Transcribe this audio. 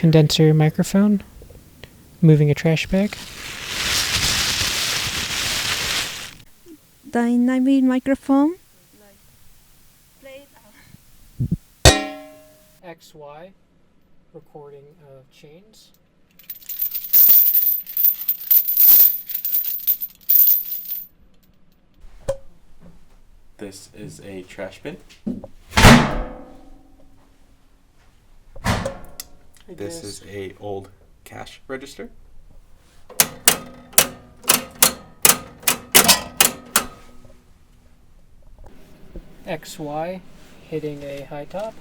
condenser microphone, moving a trash bag. Dynamic microphone. XY, recording of chains. This is a trash bin. This is a old cash register. XY, hitting a high top.